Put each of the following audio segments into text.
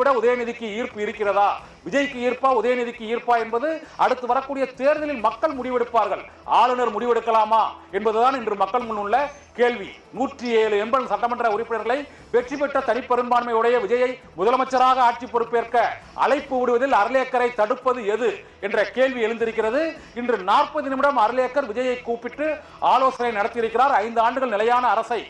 விட உதயநிதிக்கு ஈர்ப்பு இருக்கிறதா, விஜய்க்கு ஈர்ப்பா உதயநிதிக்கு ஈர்ப்பா என்பது அடுத்து வரக்கூடிய தேர்தலில் மக்கள் முடிவெடுப்பார்கள். ஆளுநர் முடிவெடுக்கலாமா என்பதுதான் இன்று மக்கள் முன் உள்ள கேள்வி. 107 எம்பல் சட்டமன்ற உறுப்பினர்களை வெற்றி பெற்ற தனிப்பெரும்பான்மையுடைய விஜயை முதலமைச்சராக ஆட்சி பொறுப்பேற்க அழைப்பு விடுவதில் அர்லேக்கரை தடுப்பது எது என்ற கேள்வி எழுந்திருக்கிறது. இன்று 40 நிமிடம் அர்லேக்கர் விஜயை கூப்பிட்டு ஆலோசனை நடத்தியிருக்கிறார். 5 ஆண்டுகள் நிலையான அரசை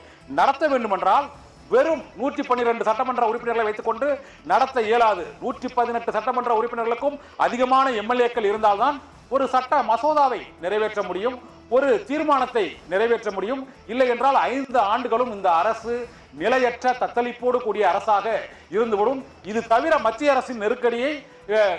நடத்த வேண்டும் என்றால் வெறும் 112 சட்டமன்ற உறுப்பினர்களை வைத்துக் கொண்டு நடத்த இயலாது. 118 சட்டமன்ற உறுப்பினர்களுக்கும் அதிகமான எம்எல்ஏக்கள் இருந்தால்தான் ஒரு சட்ட மசோதாவை நிறைவேற்ற முடியும், ஒரு தீர்மானத்தை நிறைவேற்ற முடியும். இல்லை என்றால் 5 ஆண்டுகளும் இந்த அரசு நிலையற்ற தத்தளிப்போடு கூடிய அரசாக இருந்துவிடும். இது தவிர மத்திய அரசின் நெருக்கடியை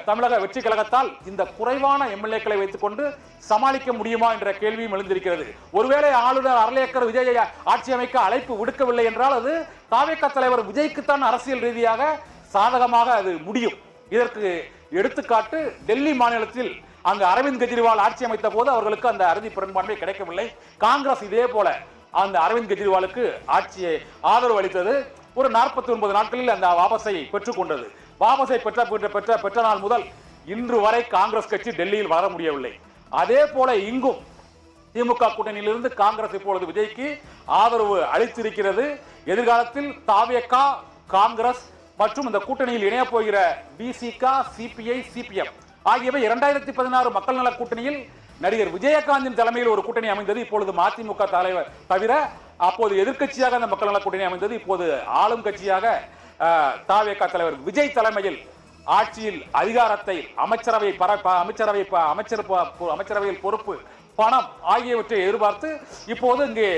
தமிழக வெற்றி கழகத்தால் இந்த குறைவான எம்எல்ஏக்களை வைத்துக் கொண்டு சமாளிக்க முடியுமா என்ற கேள்வியும் எழுந்திருக்கிறது. ஒருவேளை ஆளுநர் அர்லேக்கர் விஜயை ஆட்சி அமைக்க அழைப்பு விடுக்கவில்லை என்றால் அது தாவேகா தலைவர் விஜய்க்குத்தான் அரசியல் ரீதியாக சாதகமாக அது முடியும். இதற்கு எடுத்துக்காட்டு டெல்லி மாநிலத்தில் அங்கு அரவிந்த் கெஜ்ரிவால் ஆட்சி அமைத்த போது அவர்களுக்கு அந்த அறுதி பெரும்பான்மை கிடைக்கவில்லை. காங்கிரஸ் இதே போல அந்த அரவிந்த் கெஜ்ரிவாலுக்கு ஆட்சியை ஆதரவு அளித்தது. ஒரு 49 நாட்களில் அந்த வாபஸை பெற்றுக் கொண்டது. வாபஸை பெற்ற நாள் முதல் இன்று வரை காங்கிரஸ் கட்சி டெல்லியில் வர முடியவில்லை. அதே போல இங்கும் திமுக கூட்டணியிலிருந்து காங்கிரஸ் இப்பொழுது விஜய்க்கு ஆதரவு அளித்திருக்கிறது. எதிர்காலத்தில் தாவேகா, காங்கிரஸ் மற்றும் இந்த கூட்டணியில் இணைய போகிற பிசிக, சிபிஐ, சிபிஎம் ஆகியவை 2016 மக்கள் நல கூட்டணியில் நடிகர் விஜயகாந்தின் தலைமையில் ஒரு கூட்டணி அமைந்தது. இப்பொழுது மதிமுக தலைவர் தவிர அப்போது எதிர்கட்சியாக அந்த மக்கள் நல கூட்டணி அமைந்தது. இப்போது ஆளும் கட்சியாக தாவேகா தலைவர் விஜய் தலைமையில் ஆட்சியில் அதிகாரத்தை அமைச்சரவையில் பொறுப்பு, பணம் ஆகியவற்றை எதிர்பார்த்து இப்போது இங்கே